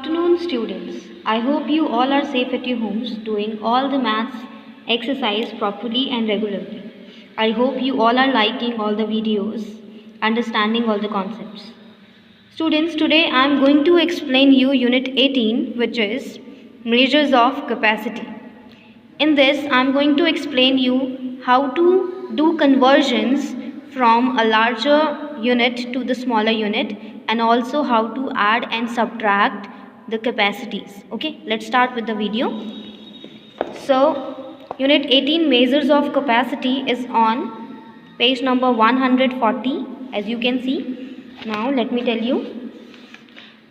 afternoon, students. I hope you all are safe at your homes, doing all the maths exercise properly and regularly. I hope you all are liking all the videos, understanding all the concepts. Students, today I am going to explain you Unit 18, which is Measures of Capacity. In this, I am going to explain you how to do conversions from a larger unit to the smaller unit, and also how to add and subtract the capacities. Okay, let's start with the video. So, Unit 18 Measures of Capacity is on page number 140, as you can see. Now, let me tell you.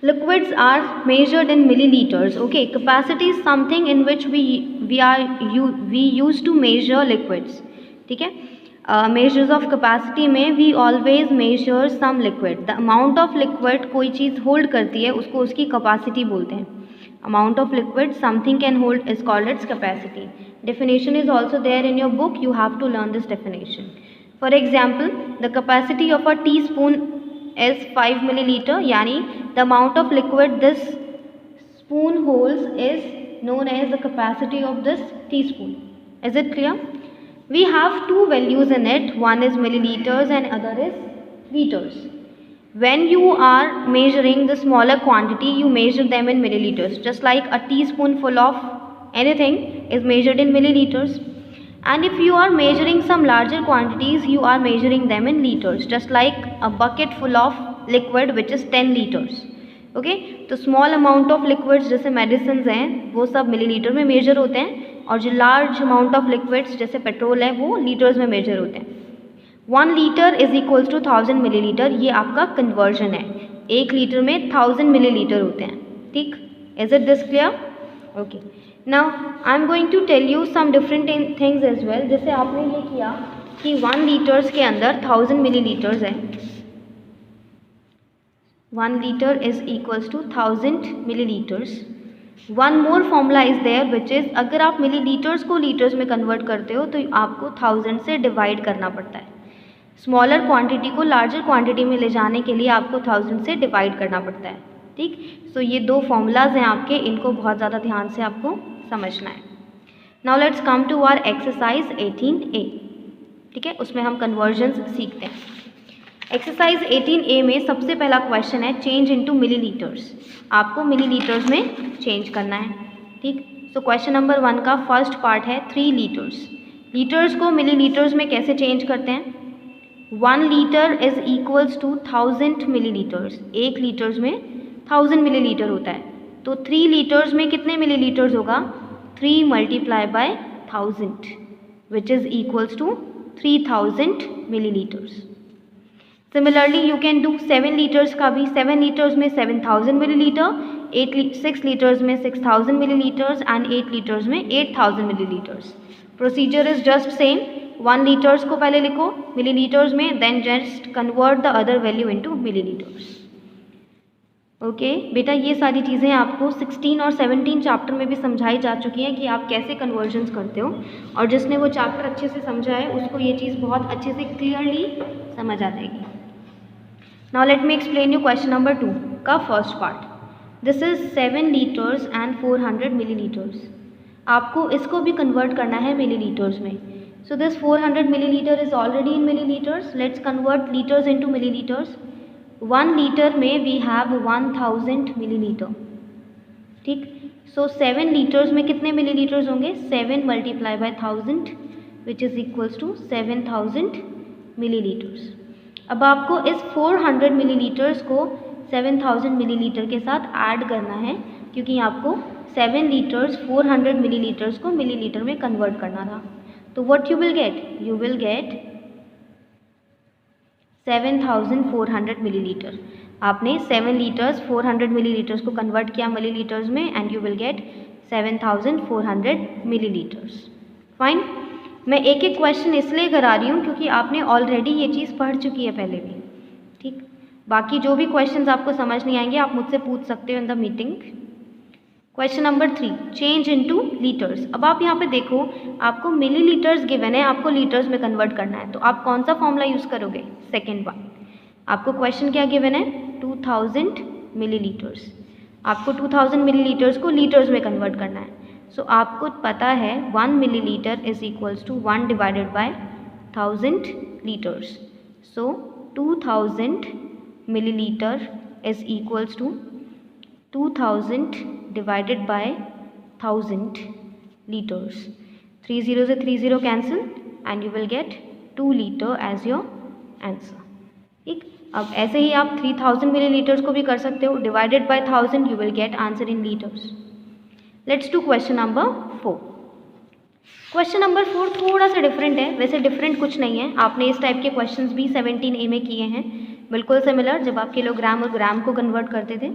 Liquids are measured in milliliters. Okay, capacity is something in which we used to measure liquids. ठीक है, measures of capacity में we always measure some liquid. The amount of liquid कोई चीज़ hold करती है उसको उसकी capacity बोलते हैं. Amount of liquid something can hold is called its capacity. Definition is also there in your book. You have to learn this definition. For example, the capacity of a teaspoon is 5 milliliter, यानी the amount of liquid this spoon holds is known as the capacity of this teaspoon. Is it clear? We have two values in it. One is milliliters and other is liters. When you are measuring the smaller quantity, you measure them in milliliters. Just like a teaspoonful of anything is measured in milliliters. And if you are measuring some larger quantities, you are measuring them in liters. Just like a bucket full of liquid which is 10 liters. Okay, तो small amount of liquids जैसे medicine हैं वो सब millilitre में measure होते हैं, और जो लार्ज अमाउंट ऑफ लिक्विड्स जैसे पेट्रोल है वो लीटर्स में मेजर होते हैं. 1 litre is equals to 1000 millilitre. ये आपका कन्वर्जन है. 1 लीटर में 1000 मिलीलीटर होते हैं. ठीक, is it this clear? Okay, now I am going to tell you some different things as well. जैसे आपने ये किया कि 1 लीटर्स के अंदर 1000 मिलीलीटर्स है. 1 liter is equals to 1000 milliliters. One more formula is there which is, अगर आप मिलीलीटर्स को लीटर्स में कन्वर्ट करते हो तो आपको 1000 से डिवाइड करना पड़ता है. स्मॉलर क्वांटिटी को लार्जर क्वांटिटी में ले जाने के लिए आपको 1000 से डिवाइड करना पड़ता है. ठीक, सो ये दो फॉर्मूलाज हैं आपके, इनको बहुत ज़्यादा ध्यान से आपको समझना है. Now let's come to our exercise 18A. ठीक है, उसमें हम कन्वर्जन्स सीखते हैं. एक्सरसाइज 18A में सबसे पहला क्वेश्चन है चेंज इनटू मिलीलीटर्स. आपको मिलीलीटर्स में चेंज करना है. ठीक, सो क्वेश्चन नंबर 1 का फर्स्ट पार्ट है 3 लीटर्स. लीटर्स को मिलीलीटर्स में कैसे चेंज करते हैं? 1 litre is equals to 1000 millilitres. 1 litres में 1000 मिलीलीटर होता है, तो 3 लीटर्स में कितने मिलीलीटर्स होगा? 3 multiply by 1000 which is equals to 3000 millilitres. Similarly you can do 7 litres का भी. 7 लीटर्स में 7000 मिलीलीटर, 6 लीटर्स में 6000 मिलीलीटर्स एंड 8 लीटर्स में 8000 millilitres. Procedure is just same. 1 litres को पहले लिखो मिलीलीटर्स में, then just convert the other value into millilitres. Okay बेटा, ये सारी चीज़ें आपको 16 और 17 चैप्टर में भी समझाई जा चुकी हैं कि आप कैसे कन्वर्जन्स करते हो, और जिसने वो चैप्टर अच्छे से समझा है उसको ये चीज़ बहुत अच्छे से क्लियरली समझ आ जाएगी. Now let me explain you question number 2 का first part. This is 7 litres and 400 millilitres. आपको इसको भी कन्वर्ट करना है मिलीलीटर्स में. So this 400 millilitre is already in millilitres. Let's convert litres into millilitres. 1 litre में वी हैव 1000 मिलीलीटर. ठीक, so 7 litres में कितने मिलीलीटर्स होंगे? 7 multiply by 1000 which is equals to 7000 millilitres. अब आपको इस 400 मिलीलीटर्स को 7000 मिलीलीटर के साथ ऐड करना है, क्योंकि आपको 7 लीटर्स 400 मिलीलीटर्स को मिलीलीटर में कन्वर्ट करना था. तो what you will gate? You will gate 7400 millilitre. आपने 7 लीटर्स 400 मिलीलीटर्स को कन्वर्ट किया मिलीलीटर्स में, and you will gate 7400 millilitres. Fine. मैं एक एक क्वेश्चन इसलिए करा रही हूँ क्योंकि आपने ऑलरेडी ये चीज़ पढ़ चुकी है पहले भी. ठीक, बाकी जो भी क्वेश्चंस आपको समझ नहीं आएंगे आप मुझसे पूछ सकते हो in the meeting. Question number 3 change into litres. अब आप यहाँ पे देखो, आपको मिलीलीटर्स गिवन है, आपको लीटर्स में कन्वर्ट करना है, तो आप कौन सा फॉर्मूला यूज़ करोगे? Second one. आपको क्वेश्चन क्या गिवन है? 2000 मिलीलीटर्स. आपको 2000 मिलीलीटर्स को लीटर्स में कन्वर्ट करना है। सो आपको पता है 1 millilitre is equals to 1 divided by 1000 litres. So 2000 millilitre is equals to 2000 divided by 1000 litres. 30 से 30 cancel and you will get 2 litre as your answer. ठीक, अब ऐसे ही आप 3000 मिलीलीटर्स को भी कर सकते हो। Divided by 1000 you will get answer in litres. Let's do question number 4। Question number 4 थोड़ा सा डिफरेंट है, वैसे डिफरेंट कुछ नहीं है, आपने इस टाइप के क्वेश्चंस भी 17A में किए हैं, बिल्कुल सिमिलर, जब आप किलोग्राम और ग्राम को कन्वर्ट करते थे।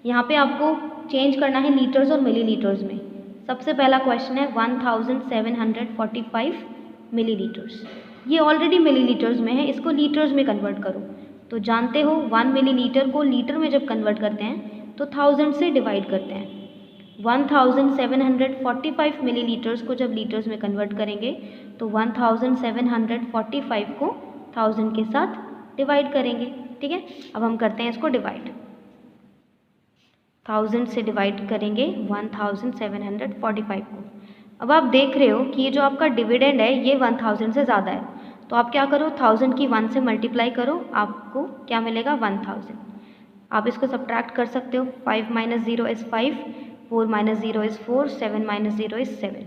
यहाँ पे आपको चेंज करना है लीटर्स और मिलीलीटर्स में। सबसे पहला क्वेश्चन है 1745 मिलीलीटर्स। ये ऑलरेडी मिलीलीटर्स में है, इसको लीटर्स में कन्वर्ट करो। तो जानते हो 1 मिलीलीटर को लीटर में जब कन्वर्ट करते हैं तो 1000 से डिवाइड करते हैं। 1745 मिलीलीटर्स को जब लीटर्स में कन्वर्ट करेंगे तो 1745 को 1000 के साथ डिवाइड करेंगे। ठीक है, अब हम करते हैं इसको डिवाइड। 1000 से डिवाइड करेंगे 1745 को। अब आप देख रहे हो कि ये जो आपका डिविडेंड है ये 1000 से ज़्यादा है, तो आप क्या करो 1000 की 1 से मल्टीप्लाई करो, आपको क्या मिलेगा 1000। आप इसको सब्ट्रैक्ट कर सकते हो। 5 - 0 इज़ 5, 4 - 0 इज़ 4, 7 - 0 इज़ 7।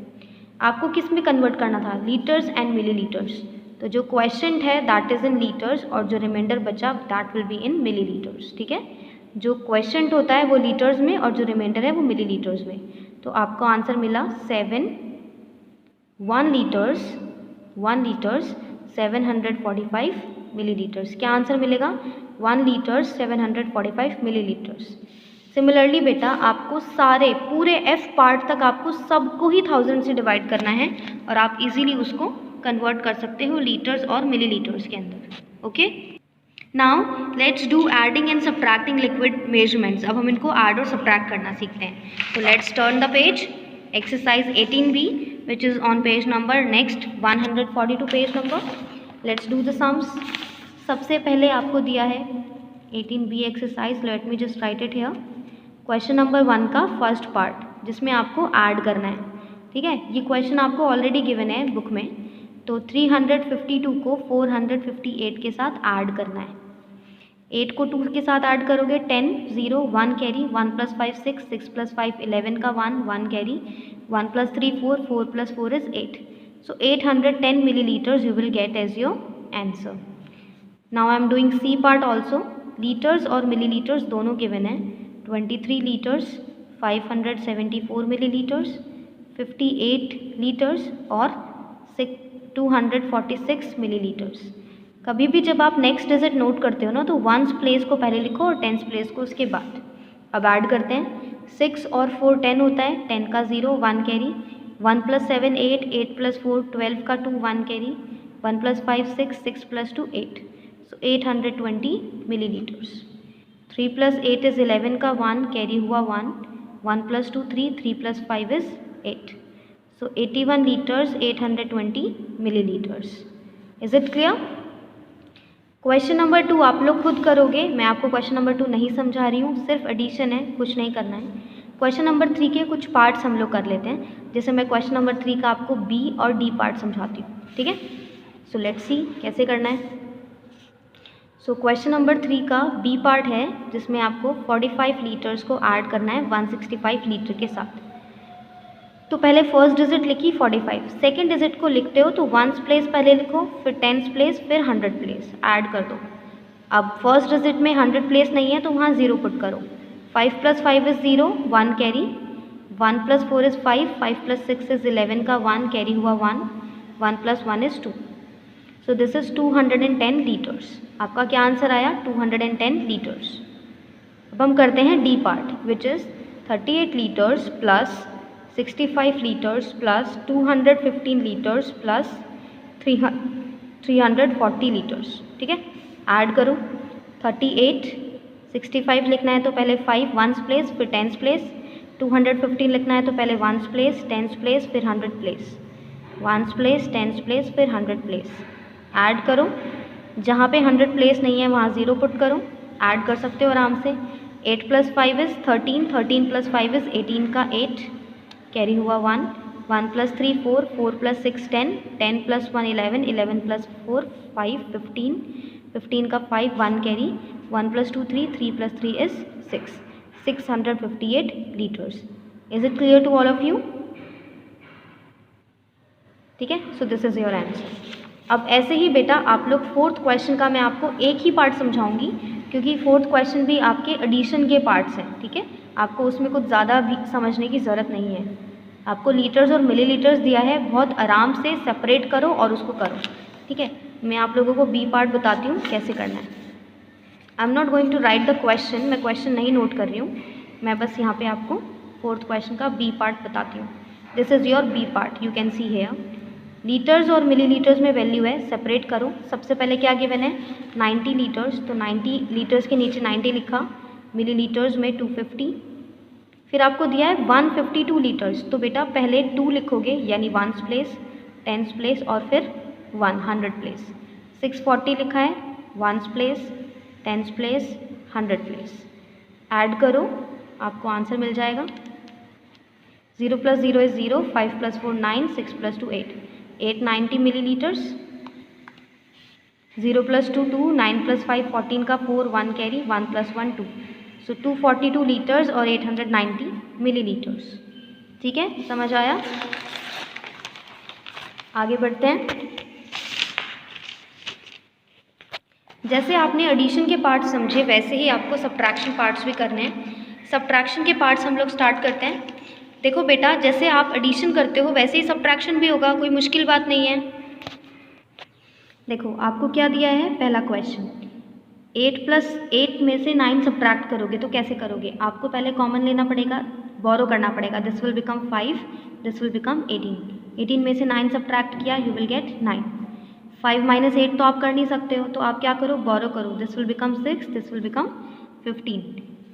आपको किस में कन्वर्ट करना था, लीटर्स एंड मिलीलीटर्स। तो जो क्वेश्चन है दैट इज़ इन लीटर्स और जो रिमाइंडर बचा that will be in millilitres. ठीक है, जो क्वेश्चन होता है वो लीटर्स में और जो रिमाइंडर है वो मिलीलीटर्स में। तो आपको आंसर मिला 1 लीटर्स 745 मिलीलीटर्स। क्या आंसर मिलेगा 1 लीटर 745 मिलीलीटर्स। सिमिलरली बेटा आपको सारे पूरे एफ पार्ट तक आपको सबको ही 1000 से डिवाइड करना है और आप इजीली उसको कन्वर्ट कर सकते हो लीटर्स और मिलीलीटर्स के अंदर। Okay, now let's do adding and subtracting liquid measurements. अब हम इनको ऐड और सब्ट्रैक्ट करना सीखते हैं। तो let's turn the page, exercise 18B which is on page number next 142 page number. Let's do the sums. सबसे पहले आपको दिया है 18B exercise, let me just right it here. Question number 1 का फर्स्ट पार्ट जिसमें आपको ऐड करना है। ठीक है, ये क्वेश्चन आपको ऑलरेडी गिवन है बुक में। तो 352 को 458 के साथ ऐड करना है। 8 को 2 के साथ ऐड करोगे 10, 0, 1 कैरी, 1 + 5 6, 6 + 5 11 का 1 carry, 1 + 3 4, 4 + 4 is 8. So 810 milliliters you will get as your answer. Now I am doing C part also. Litres और मिलीलीटर्स दोनों गिवन है। 23 लीटर्स, 574 मिलीलीटर्स, 58 लीटर्स और 246 मिलीलीटर्स। कभी भी जब आप नेक्स्ट डिजिट नोट करते हो ना तो 1s प्लेस को पहले लिखो और 10s प्लेस को उसके बाद। अब ऐड करते हैं। 6 और 4 10 होता है, 10 का 0 1 कैरी, 1 + 7 8, 8 + 4 12 का 2 1 कैरी, 1 + 5 6, 6 + 2 8। So 820 millilitres. 3 + 8 इज़ 11 का 1 कैरी हुआ 1, 1 + 2 3, 3 + 5 is 8। So 81 litres 820 millilitres. Is it clear? Question number 2 आप लोग खुद करोगे, मैं आपको क्वेश्चन नंबर 2 नहीं समझा रही हूँ, सिर्फ एडिशन है, कुछ नहीं करना है। क्वेश्चन नंबर 3 के कुछ पार्ट्स हम लोग कर लेते हैं, जैसे मैं क्वेश्चन नंबर 3 का आपको B और D पार्ट समझाती हूँ। ठीक है, सो लेट्स सी कैसे करना है। सो क्वेश्चन नंबर 3 का B पार्ट है जिसमें आपको 45 लीटर्स को ऐड करना है 165 लीटर के साथ। तो पहले फर्स्ट डिजिट लिखी 45, सेकेंड डिजिट को लिखते हो तो 1s प्लेस पहले लिखो, फिर 10s प्लेस, फिर 100 प्लेस, ऐड कर दो। अब फर्स्ट डिजिट में 100 प्लेस नहीं है तो वहाँ 0 पुट करो। 5 + 5 इज़ 0, 1 कैरी, 1 + 4 इज़ 5, 5 + 6 इज़ 11 का 1 कैरी हुआ 1, 1 + 1 is 2। So this is 210 litres. आपका क्या आंसर आया? 210 लीटर्स। अब हम करते हैं D part which is 38 litres plus 65 litres plus 215 litres plus 340 litres. ठीक है, ऐड करो। 38 65 लिखना है तो पहले 5 1s प्लेस, फिर 10s प्लेस। 215 लिखना है तो पहले 1s प्लेस, 10s प्लेस, फिर 100 place, 1s place, 10s place, फिर 100 प्लेस। ऐड करो, जहाँ पे 100 प्लेस नहीं है वहाँ 0 पुट करो, ऐड कर सकते हो आराम से। 8 + 5 इज़ 13, 13 + 5 इज़ 18 का 8, कैरी हुआ 1, 1 + 3 4, 4 + 6 10, 10 + 1 11, 11 + 4 5, 15, 15 का 5, 1 carry, 1 + 2 3, 3 + 3 is 6, 658 litres. Is it clear to all of you? ठीक है, so this is your answer. अब ऐसे ही बेटा आप लोग फोर्थ क्वेश्चन का मैं आपको एक ही पार्ट समझाऊंगी, क्योंकि फोर्थ क्वेश्चन भी आपके एडिशन के पार्ट्स हैं। ठीक है, आपको उसमें कुछ ज़्यादा भी समझने की ज़रूरत नहीं है। आपको लीटर्स और मिलीलीटर्स दिया है, बहुत आराम से सेपरेट करो और उसको करो। ठीक है, मैं आप लोगों को बी पार्ट बताती हूँ कैसे करना है। I am not going to write the question, मैं क्वेश्चन नहीं नोट कर रही हूँ, मैं बस यहाँ पे आपको फोर्थ क्वेश्चन का बी पार्ट बताती हूँ। This is your B part, you can see here. Litres और मिलीलीटर्स में वैल्यू है, सेपरेट करो। सबसे पहले क्या गिवन है, 90 लीटर्स, तो 90 लीटर्स के नीचे 90 लिखा, मिलीलीटर्स में 250। फिर आपको दिया है 152 लीटर्स, तो बेटा पहले 2 लिखोगे, यानी 1s प्लेस, 10s प्लेस और फिर 100 प्लेस। 640 लिखा है, 1s place, 10s place, 100 place. Add करो, आपको आंसर मिल जाएगा। 0 + 0 इज़ 0, 5 + 4 9, 6 + 2 8, 890 मिलीलीटर्स। 0 + 2 2, 9 + 5 14 का 4, 1 कैरी, 1 + 1 2, सो 242 लीटर्स और 890 मिलीलीटर्स। ठीक है, समझ आया? आगे बढ़ते हैं। जैसे आपने एडिशन के पार्ट्स समझे, वैसे ही आपको सब्ट्रैक्शन पार्ट्स भी करने हैं। सब्ट्रैक्शन के पार्ट्स हम लोग स्टार्ट करते हैं। देखो बेटा, जैसे आप एडिशन करते हो वैसे ही सब्ट्रैक्शन भी होगा, कोई मुश्किल बात नहीं है। देखो आपको क्या दिया है, पहला क्वेश्चन 8 + 8 में से 9 सब्ट्रैक्ट करोगे तो कैसे करोगे? आपको पहले कॉमन लेना पड़ेगा, बोरो करना पड़ेगा। This will become 5, this will become 18। 18 में से 9 सब्ट्रैक्ट किया, यू विल गेट 9। 5 - 8 तो आप कर नहीं सकते हो, तो आप क्या करो, बोरो करो। This will become 6, this will become 15।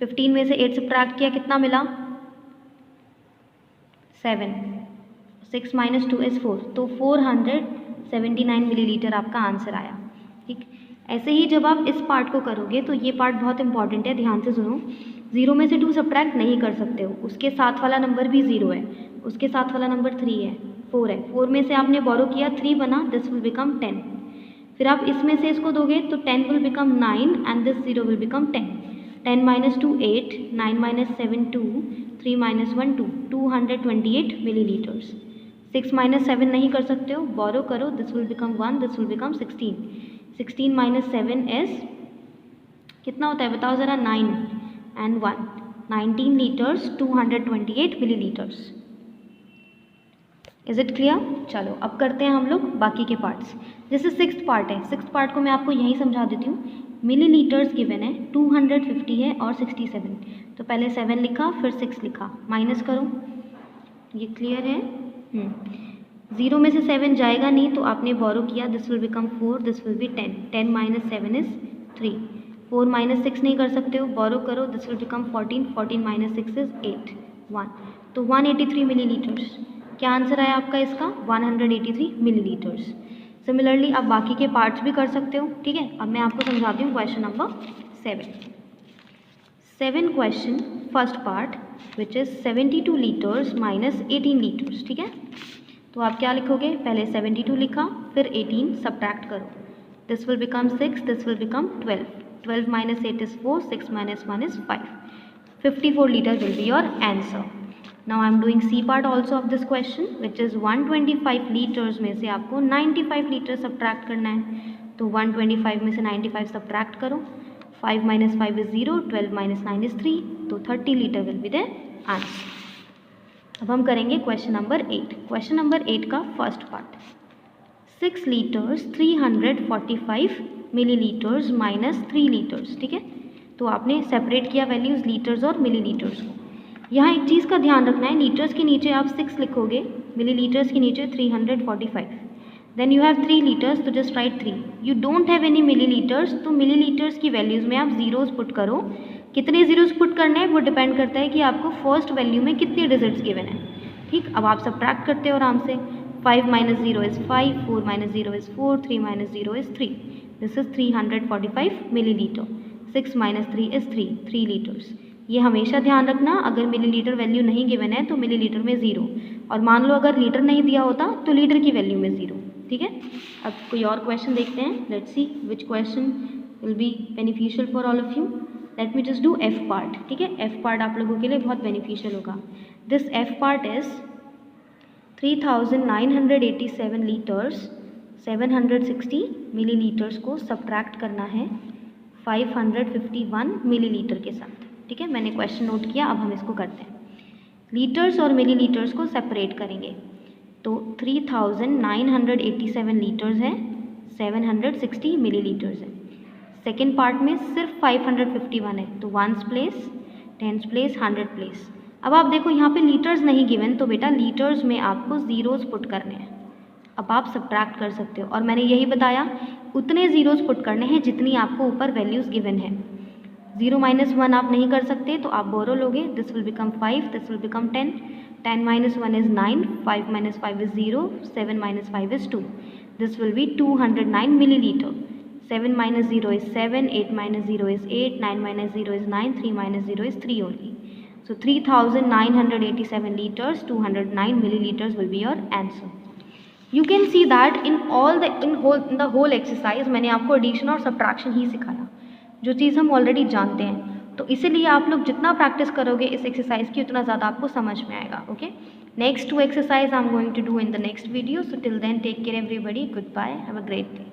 15 में से 8 सब्ट्रैक्ट किया, कितना मिला? 7। 6 - 2 इज़ 4, तो 479 मिलीलीटर आपका आंसर आया। ठीक, ऐसे ही जब आप इस पार्ट को करोगे तो ये पार्ट बहुत इंपॉर्टेंट है, ध्यान से सुनो। 0 में से 2 सब्ट्रैक्ट नहीं कर सकते हो, उसके साथ वाला नंबर भी 0 है, उसके साथ वाला नंबर 3 है, 4 है। 4 में से आपने बोरो किया, 3 बना, दिस विल बिकम 10। फिर आप इसमें से इसको दोगे तो 10 will become 9 and this 0 will become 10। 10 - 2 8, 9 - 7 2, 3 - 1 2, 228 millilitres. 6 - 7 नहीं कर सकते हो, बोरो करो, this will become 1, this will become 16। 16 - 7 is कितना होता है बताओ ज़रा? 9 and 1, 19 litres, 228 millilitres. Is it clear? चलो अब करते हैं हम लोग बाकी के पार्ट्स। जैसे सिक्स्थ पार्ट है, सिक्स्थ पार्ट को मैं आपको यहीं समझा देती हूँ। मिलीलीटर्स गिवन है, 250 है और 67, तो पहले 7 लिखा, फिर 6 लिखा, माइनस करो। ये क्लियर है? 0 में से 7 जाएगा नहीं, तो आपने बोरो किया, this will become 4, this will be 10। 10 - 7 is 3। 4 - 6 नहीं कर सकते हो, बोरो करो, दिस विल बिकम 14। 14 - 6 इज 8, 1, तो 183 मिलीलीटर्स। क्या आंसर आया आपका इसका? 183 मिलीलीटर्स। सिमिलरली आप बाकी के पार्ट्स भी कर सकते हो। ठीक है, अब मैं आपको समझाती हूँ question number 7। 7 question, first part which is 72 litres minus 18 litres. ठीक है, तो आप क्या लिखोगे? पहले 72 लिखा, फिर 18 सब्ट्रैक्ट करो, this will become 6, this will become 12। 12 - 8 is 4, 6 - 1 is 5। 54 liter will be your answer. Now I am doing C part also of this question, which is 125 litres में से आपको 95 लीटर सब्ट्रैक्ट करना है, तो 125 में से 95 सब्ट्रैक्ट करो। 5 - 5 is 0, 12 - 9 is 3, तो 30 litre will be the answer. अब हम करेंगे क्वेश्चन नंबर 8। क्वेश्चन नंबर 8 का first part, 6 litres 345 millilitres minus 3 litres. ठीक है, तो आपने सेपरेट किया वैल्यूज़ लीटर्स और मिलीलीटर्स को। यहाँ एक चीज़ का ध्यान रखना है, लीटर्स के नीचे आप 6 लिखोगे, मिलीलीटर्स के नीचे 345, देन यू हैव 3 लीटर्स, तो just right 3। You don't have any millilitres, तो मिलीलीटर्स की वैल्यूज़ में आप ज़ीरोज़ पुट करो। कितने ज़ीरोज़ पुट करने हैं वो डिपेंड करता है कि आपको फर्स्ट वैल्यू में कितने डिजिट्स गिवन है। ठीक, अब आप सब्ट्रैक्ट करते हो आराम से। 5 - 0 is 5, 4 - 0 is 4, 3 - 0 is 3, this is 345 millilitre. 6 minus 3 is 3 litres. ये हमेशा ध्यान रखना, अगर मिलीलीटर वैल्यू नहीं गिवन है तो मिलीलीटर में 0, और मान लो अगर लीटर नहीं दिया होता तो लीटर की वैल्यू में 0। ठीक है, अब कोई और क्वेश्चन देखते हैं। Let's see which question will be beneficial for all of you. Let me just do F part. ठीक है, एफ पार्ट आप लोगों के लिए बहुत बेनिफिशियल होगा। This F part is 3987 litres 760 millilitres को सब्ट्रैक्ट करना है 551 मिलीलीटर के साथ। ठीक है, मैंने क्वेश्चन नोट किया, अब हम इसको करते हैं। लीटर्स और मिलीलीटर्स को सेपरेट करेंगे, तो 3987 लीटर्स है, 760 मिलीलीटर्स है। सेकेंड पार्ट में सिर्फ 551 है, तो ones place, tens place, 100 place. अब आप देखो यहाँ पे लीटर्स नहीं गिवन, तो बेटा लीटर्स में आपको ज़ीरोज़ पुट करने हैं। अब आप सब्ट्रैक्ट कर सकते हो, और मैंने यही बताया उतने ज़ीरोज़ पुट करने हैं जितनी आपको ऊपर वैल्यूज़ गिवन है। 0 माइनस 1 आप नहीं कर सकते, तो आप बोरो लोगे, this will become 5, this will become 10, 10 minus 1 is 9, 5 minus 5 is 0, 7 minus 5 is 2, this will be 209 millilitre. 7 minus 0 is 7, 8 minus 0 is 8, 9 minus 0 is 9, 3 minus 0 is 3 only. So 3987 liters, 209 milliliters will be your answer. You can see that in the whole exercise मैंने आपको addition और subtraction ही सिखाया, जो चीज़ हम already जानते हैं। तो इसीलिए आप लोग जितना प्रैक्टिस करोगे इस एक्सरसाइज की उतना ज़्यादा आपको समझ में आएगा। Okay, next 2 exercise I'm going to do in the next video. So till then, take care everybody. Goodbye. Have a great day.